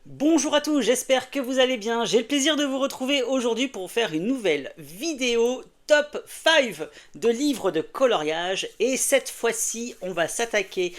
Bonjour à tous, j'espère que vous allez bien. J'ai le plaisir de vous retrouver aujourd'hui pour faire une nouvelle vidéo top 5 de livres de coloriage. Et cette fois-ci, on va s'attaquer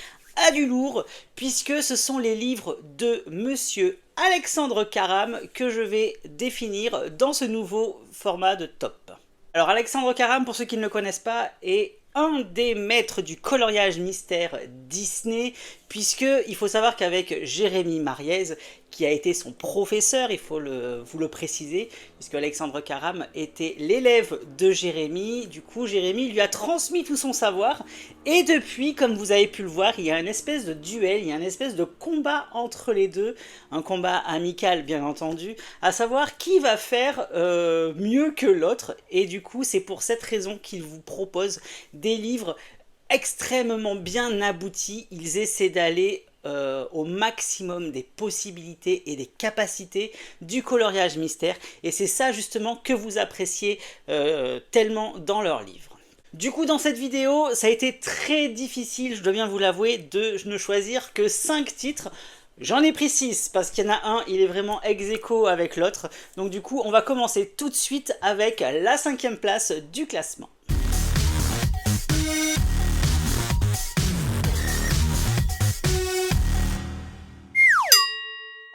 à du lourd puisque ce sont les livres de Monsieur Alexandre Caram que je vais définir dans ce nouveau format de top. Alors Alexandre Caram, pour ceux qui ne le connaissent pas, est un des maîtres du coloriage mystère Disney, puisque il faut savoir qu'avec Jérémy Mariez, qui a été son professeur, il faut vous le préciser, puisque Alexandre Caram était l'élève de Jérémy, du coup Jérémy lui a transmis tout son savoir, et depuis, comme vous avez pu le voir, il y a une espèce de duel, il y a une espèce de combat entre les deux, un combat amical bien entendu, à savoir qui va faire mieux que l'autre, et du coup c'est pour cette raison qu'il vous propose des livres extrêmement bien aboutis. Ils essaient d'aller au maximum des possibilités et des capacités du coloriage mystère, et c'est ça justement que vous appréciez tellement dans leurs livres. Du coup, dans cette vidéo, ça a été très difficile, je dois bien vous l'avouer, de ne choisir que 5 titres. J'en ai pris 6 parce qu'il y en a un, il est vraiment ex aequo avec l'autre. Donc du coup, on va commencer tout de suite avec la 5e place du classement.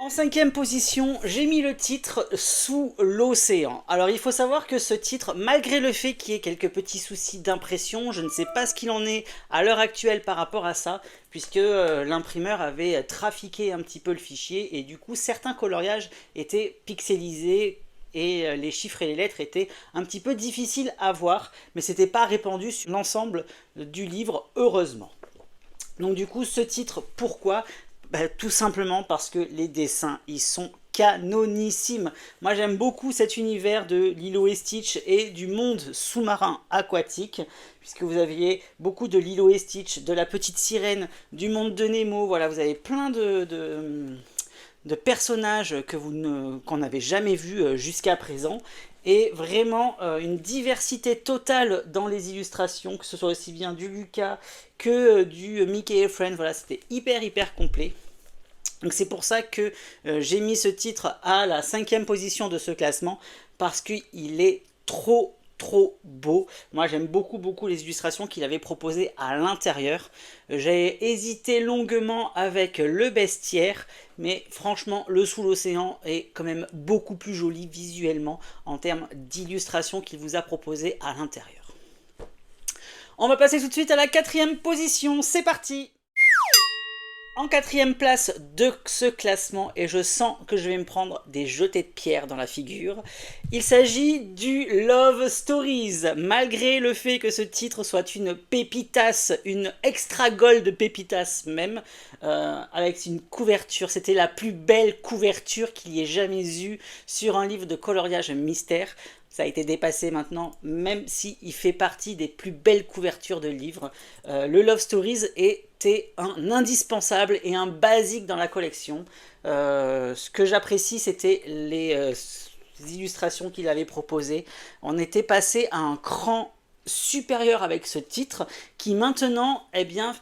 En 5e position, j'ai mis le titre Sous l'océan. Alors il faut savoir que ce titre, malgré le fait qu'il y ait quelques petits soucis d'impression, je ne sais pas ce qu'il en est à l'heure actuelle par rapport à ça, puisque l'imprimeur avait trafiqué un petit peu le fichier et du coup certains coloriages étaient pixelisés et les chiffres et les lettres étaient un petit peu difficiles à voir, mais c'était pas répandu sur l'ensemble du livre, heureusement. Donc du coup, ce titre, pourquoi ? Tout simplement parce que les dessins, ils sont canonissimes. Moi, j'aime beaucoup cet univers de Lilo et Stitch et du monde sous-marin aquatique, puisque vous aviez beaucoup de Lilo et Stitch, de la petite sirène, du monde de Nemo. Voilà, vous avez plein de personnages qu'on n'avait jamais vus jusqu'à présent. Et vraiment une diversité totale dans les illustrations, que ce soit aussi bien du Lucas que du Mickey et Friends. Voilà, c'était hyper complet. Donc c'est pour ça que j'ai mis ce titre à la 5e position de ce classement, parce qu'il est trop beau. Moi j'aime beaucoup les illustrations qu'il avait proposées à l'intérieur. J'ai hésité longuement avec le bestiaire, mais franchement le Sous l'océan est quand même beaucoup plus joli visuellement en termes d'illustration qu'il vous a proposé à l'intérieur. On va passer tout de suite à la 4e position, c'est parti! En 4e place de ce classement, et je sens que je vais me prendre des jetés de pierre dans la figure, il s'agit du Love Stories. Malgré le fait que ce titre soit une pépitasse, une extra gold pépitasse même, avec une couverture, c'était la plus belle couverture qu'il y ait jamais eu sur un livre de coloriage mystère. Ça a été dépassé maintenant, même s'il fait partie des plus belles couvertures de livres. Le Love Stories était un indispensable et un basique dans la collection. Ce que j'apprécie, c'était les illustrations qu'il avait proposées. On était passé à un cran supérieur avec ce titre qui maintenant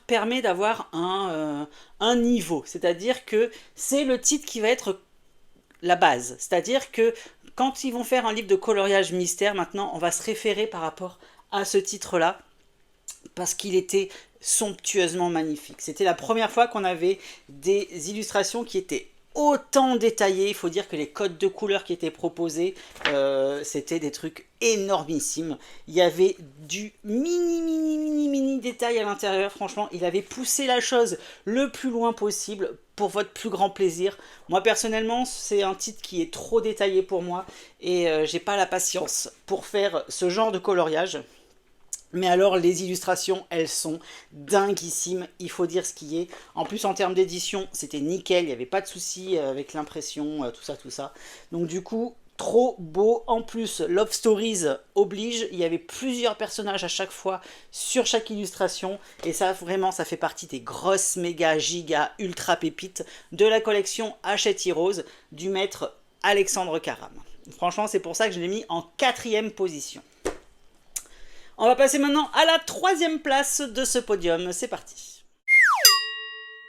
permet d'avoir un niveau. C'est-à-dire que c'est le titre qui va être la base. C'est-à-dire que quand ils vont faire un livre de coloriage mystère, maintenant, on va se référer par rapport à ce titre-là, parce qu'il était somptueusement magnifique. C'était la première fois qu'on avait des illustrations qui étaient autant détaillées. Il faut dire que les codes de couleurs qui étaient proposés, c'était des trucs énormissimes. Il y avait du mini détail à l'intérieur. Franchement, il avait poussé la chose le plus loin possible pour votre plus grand plaisir. Moi personnellement, c'est un titre qui est trop détaillé pour moi et j'ai pas la patience pour faire ce genre de coloriage. Mais alors les illustrations, elles sont dinguissimes, il faut dire ce qui est. En plus en termes d'édition, c'était nickel, il n'y avait pas de souci avec l'impression, tout ça. Donc du coup, trop beau. En plus, Love Stories oblige, il y avait plusieurs personnages à chaque fois sur chaque illustration. Et ça, vraiment, ça fait partie des grosses, méga, giga, ultra pépites de la collection Hachette Heroes du maître Alexandre Caram. Franchement, c'est pour ça que je l'ai mis en 4e position. On va passer maintenant à la 3e place de ce podium. C'est parti.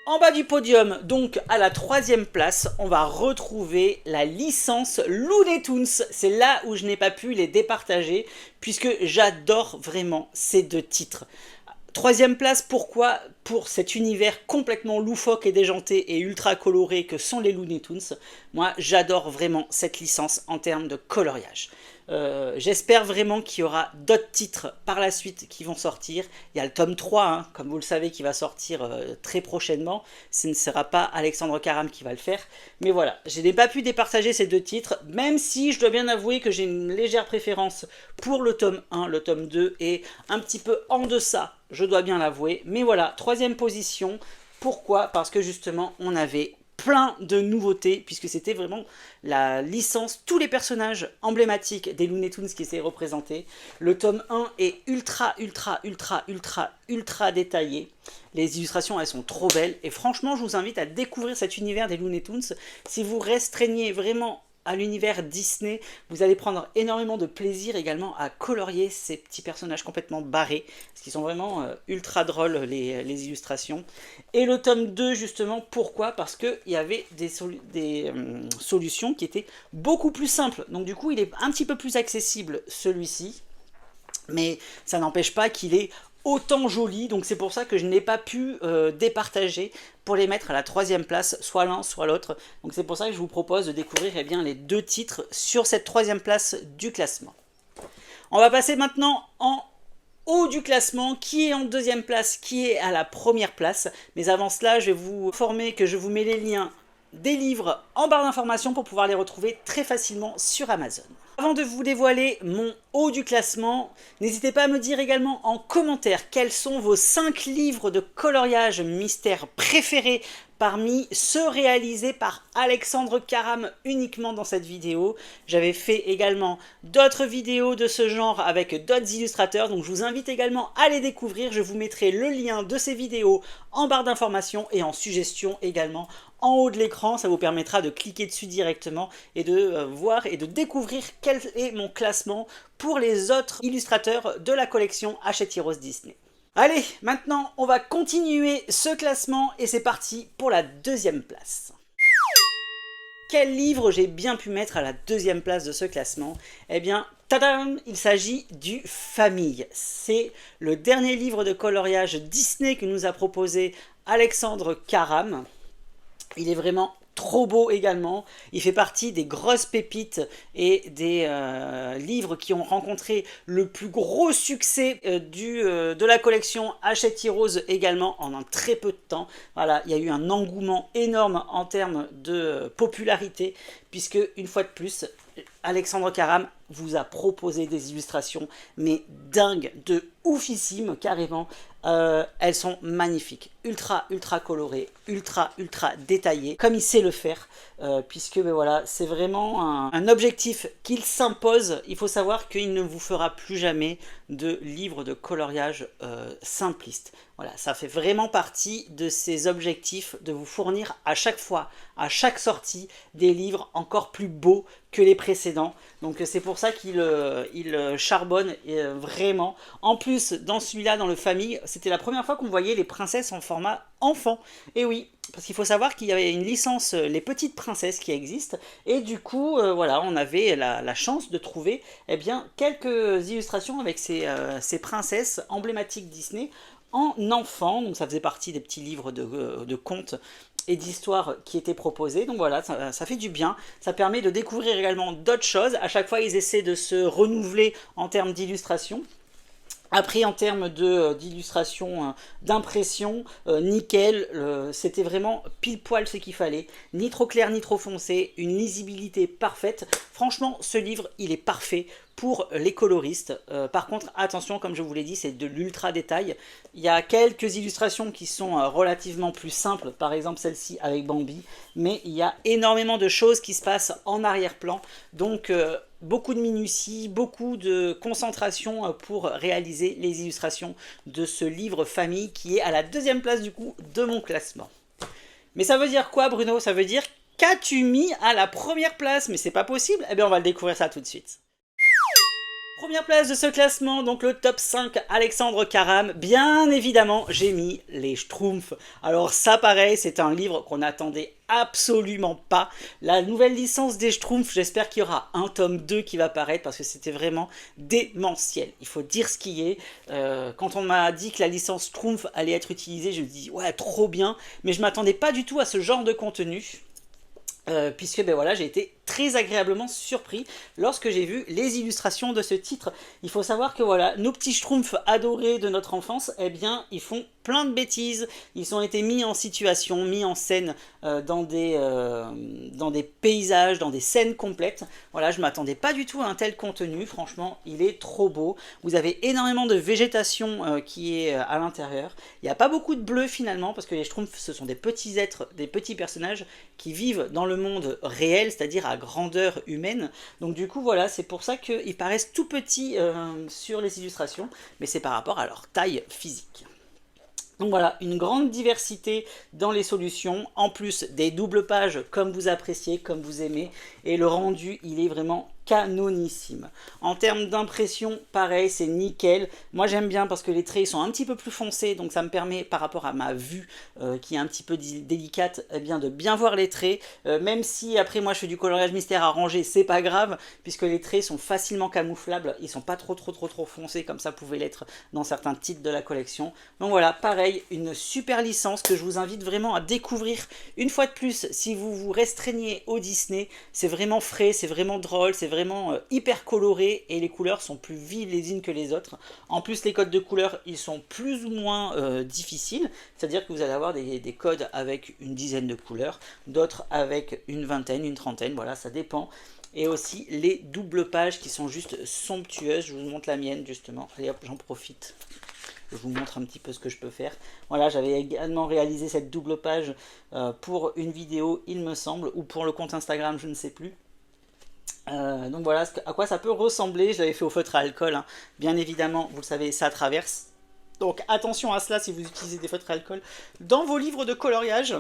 En bas du podium, donc à la 3e place, on va retrouver la licence Looney Tunes. C'est là où je n'ai pas pu les départager, puisque j'adore vraiment ces deux titres. 3e place, pourquoi? Pour cet univers complètement loufoque et déjanté et ultra coloré que sont les Looney Tunes. Moi, j'adore vraiment cette licence en termes de coloriage. J'espère vraiment qu'il y aura d'autres titres par la suite qui vont sortir. Il y a le tome 3, hein, comme vous le savez, qui va sortir très prochainement. Ce ne sera pas Alexandre Karam qui va le faire. Mais voilà, je n'ai pas pu départager ces deux titres, même si je dois bien avouer que j'ai une légère préférence pour le tome 1. Le tome 2 est un petit peu en deçà, je dois bien l'avouer. Mais voilà, 3e position. Pourquoi? Parce que justement, on avait plein de nouveautés, puisque c'était vraiment la licence, tous les personnages emblématiques des Looney Tunes qui étaient représentés. Le tome 1 est ultra détaillé. Les illustrations, elles sont trop belles, et franchement, je vous invite à découvrir cet univers des Looney Tunes. Si vous restreignez vraiment à l'univers Disney, vous allez prendre énormément de plaisir également à colorier ces petits personnages complètement barrés, parce qu'ils sont vraiment ultra drôles, les illustrations. Et le tome 2, justement, pourquoi? Parce qu'il y avait des solutions qui étaient beaucoup plus simples. Donc du coup, il est un petit peu plus accessible, celui-ci, mais ça n'empêche pas qu'il est autant joli, donc c'est pour ça que je n'ai pas pu départager pour les mettre à la 3e place, soit l'un soit l'autre. Donc c'est pour ça que je vous propose de découvrir bien, les deux titres sur cette 3e place du classement. On va passer maintenant en haut du classement, qui est en 2e place, qui est à la 1re place. Mais avant cela, je vais vous informer que je vous mets les liens des livres en barre d'informations pour pouvoir les retrouver très facilement sur Amazon. Avant de vous dévoiler mon haut du classement, n'hésitez pas à me dire également en commentaire quels sont vos 5 livres de coloriage mystère préférés parmi ceux réalisés par Alexandre Karam uniquement dans cette vidéo. J'avais fait également d'autres vidéos de ce genre avec d'autres illustrateurs, donc je vous invite également à les découvrir. Je vous mettrai le lien de ces vidéos en barre d'informations et en suggestion également en haut de l'écran. Ça vous permettra de cliquer dessus directement et de voir et de découvrir quel est mon classement pour les autres illustrateurs de la collection Hachette Heroes Disney. Allez, maintenant on va continuer ce classement et c'est parti pour la 2e place. Quel livre j'ai bien pu mettre à la 2e place de ce classement? Eh bien, tadam, il s'agit du Famille. C'est le dernier livre de coloriage Disney que nous a proposé Alexandre Karam. Il est vraiment trop beau également. Il fait partie des grosses pépites et des livres qui ont rencontré le plus gros succès de la collection Hachette Heroes également en un très peu de temps. Voilà, il y a eu un engouement énorme en termes de popularité, puisque une fois de plus, Alexandre Karam vous a proposé des illustrations mais dingues, de oufissime carrément. Elles sont magnifiques, ultra colorées, ultra détaillées, comme il sait le faire, puisque ben voilà, c'est vraiment un objectif qu'il s'impose. Il faut savoir qu'il ne vous fera plus jamais de livres de coloriage simplistes. Voilà, ça fait vraiment partie de ses objectifs de vous fournir à chaque fois, à chaque sortie, des livres encore plus beaux que les précédents. Donc c'est pour ça qu'il charbonne vraiment. En plus, dans celui-là, dans le Famille, c'était la première fois qu'on voyait les princesses en format enfant. Et oui, parce qu'il faut savoir qu'il y avait une licence Les Petites Princesses qui existe, et du coup, voilà, on avait la chance de trouver bien, quelques illustrations avec ces princesses emblématiques Disney en enfant. Donc ça faisait partie des petits livres de contes et d'histoires qui étaient proposés. Donc voilà, ça fait du bien. Ça permet de découvrir également d'autres choses. À chaque fois, ils essaient de se renouveler en termes d'illustration. Après, en termes d'illustration, d'impression, nickel, c'était vraiment pile poil ce qu'il fallait. Ni trop clair, ni trop foncé, une lisibilité parfaite. Franchement, ce livre, il est parfait pour les coloristes. Par contre, attention, comme je vous l'ai dit, c'est de l'ultra détail. Il y a quelques illustrations qui sont relativement plus simples, par exemple celle-ci avec Bambi, mais il y a énormément de choses qui se passent en arrière-plan. Donc, beaucoup de minutie, beaucoup de concentration pour réaliser les illustrations de ce livre Famille qui est à la 2e place du coup de mon classement. Mais ça veut dire quoi, Bruno? Ça veut dire qu'as-tu mis à la 1re place? Mais c'est pas possible. Eh bien, on va le découvrir ça tout de suite. Première place de ce classement, donc le top 5 Alexandre Caram. Bien évidemment, j'ai mis les Schtroumpfs. Alors ça pareil, c'est un livre qu'on n'attendait absolument pas. La nouvelle licence des Schtroumpfs, j'espère qu'il y aura un tome 2 qui va paraître parce que c'était vraiment démentiel. Il faut dire ce qui est. Quand on m'a dit que la licence Schtroumpf allait être utilisée, je me dis ouais, trop bien. Mais je m'attendais pas du tout à ce genre de contenu. Puisque ben voilà, j'ai été très agréablement surpris lorsque j'ai vu les illustrations de ce titre. Il faut savoir que voilà, nos petits schtroumpfs adorés de notre enfance, eh bien, ils font plein de bêtises. Ils ont été mis en situation, mis en scène dans des paysages, dans des scènes complètes. Voilà, je m'attendais pas du tout à un tel contenu. Franchement, il est trop beau. Vous avez énormément de végétation qui est à l'intérieur. Il n'y a pas beaucoup de bleu finalement, parce que les schtroumpfs, ce sont des petits êtres, des petits personnages qui vivent dans le monde réel, c'est-à-dire à grandeur humaine. Donc du coup, voilà, c'est pour ça qu'ils paraissent tout petits sur les illustrations, mais c'est par rapport à leur taille physique. Donc voilà, une grande diversité dans les solutions, en plus des doubles pages comme vous appréciez, comme vous aimez, et le rendu, il est vraiment canonissime. En termes d'impression, pareil, c'est nickel. Moi j'aime bien parce que les traits sont un petit peu plus foncés, donc ça me permet par rapport à ma vue qui est un petit peu délicate, eh bien, de bien voir les traits, même si après moi je fais du coloriage mystère arrangé, c'est pas grave, puisque les traits sont facilement camouflables, ils sont pas trop foncés comme ça pouvait l'être dans certains titres de la collection. Donc voilà, pareil, une super licence que je vous invite vraiment à découvrir une fois de plus si vous vous restreignez au Disney. C'est vraiment frais, c'est vraiment drôle, c'est vraiment hyper coloré et les couleurs sont plus vives les unes que les autres. En plus, les codes de couleurs, ils sont plus ou moins difficiles, c'est-à-dire que vous allez avoir des codes avec une dizaine de couleurs, d'autres avec une vingtaine, une trentaine, voilà, ça dépend. Et aussi les doubles pages qui sont juste somptueuses. Je vous montre la mienne justement, allez hop, j'en profite. Je vous montre un petit peu ce que je peux faire. Voilà, j'avais également réalisé cette double page pour une vidéo, il me semble, ou pour le compte Instagram, je ne sais plus. Donc voilà à quoi ça peut ressembler. Je l'avais fait au feutre à alcool, hein. Bien évidemment, vous le savez, ça traverse. Donc attention à cela si vous utilisez des feutres à alcool dans vos livres de coloriage.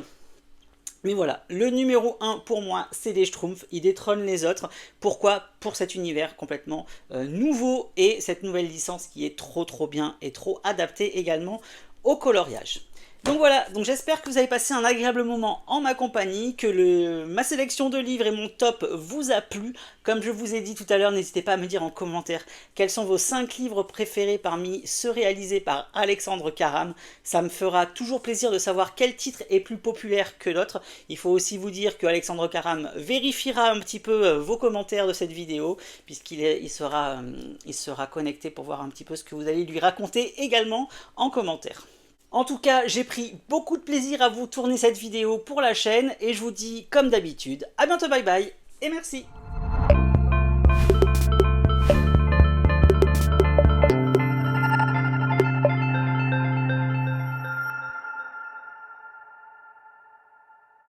Mais voilà, le numéro 1 pour moi, c'est des Schtroumpfs, ils détrônent les autres. Pourquoi? Pour cet univers complètement nouveau et cette nouvelle licence qui est trop bien et trop adaptée également au coloriage. Donc voilà, donc j'espère que vous avez passé un agréable moment en ma compagnie, que ma sélection de livres et mon top vous a plu. Comme je vous ai dit tout à l'heure, n'hésitez pas à me dire en commentaire quels sont vos 5 livres préférés parmi ceux réalisés par Alexandre Caram. Ça me fera toujours plaisir de savoir quel titre est plus populaire que l'autre. Il faut aussi vous dire que Alexandre Caram vérifiera un petit peu vos commentaires de cette vidéo, puisqu'il sera connecté pour voir un petit peu ce que vous allez lui raconter également en commentaire. En tout cas, j'ai pris beaucoup de plaisir à vous tourner cette vidéo pour la chaîne et je vous dis comme d'habitude, à bientôt, bye bye et merci.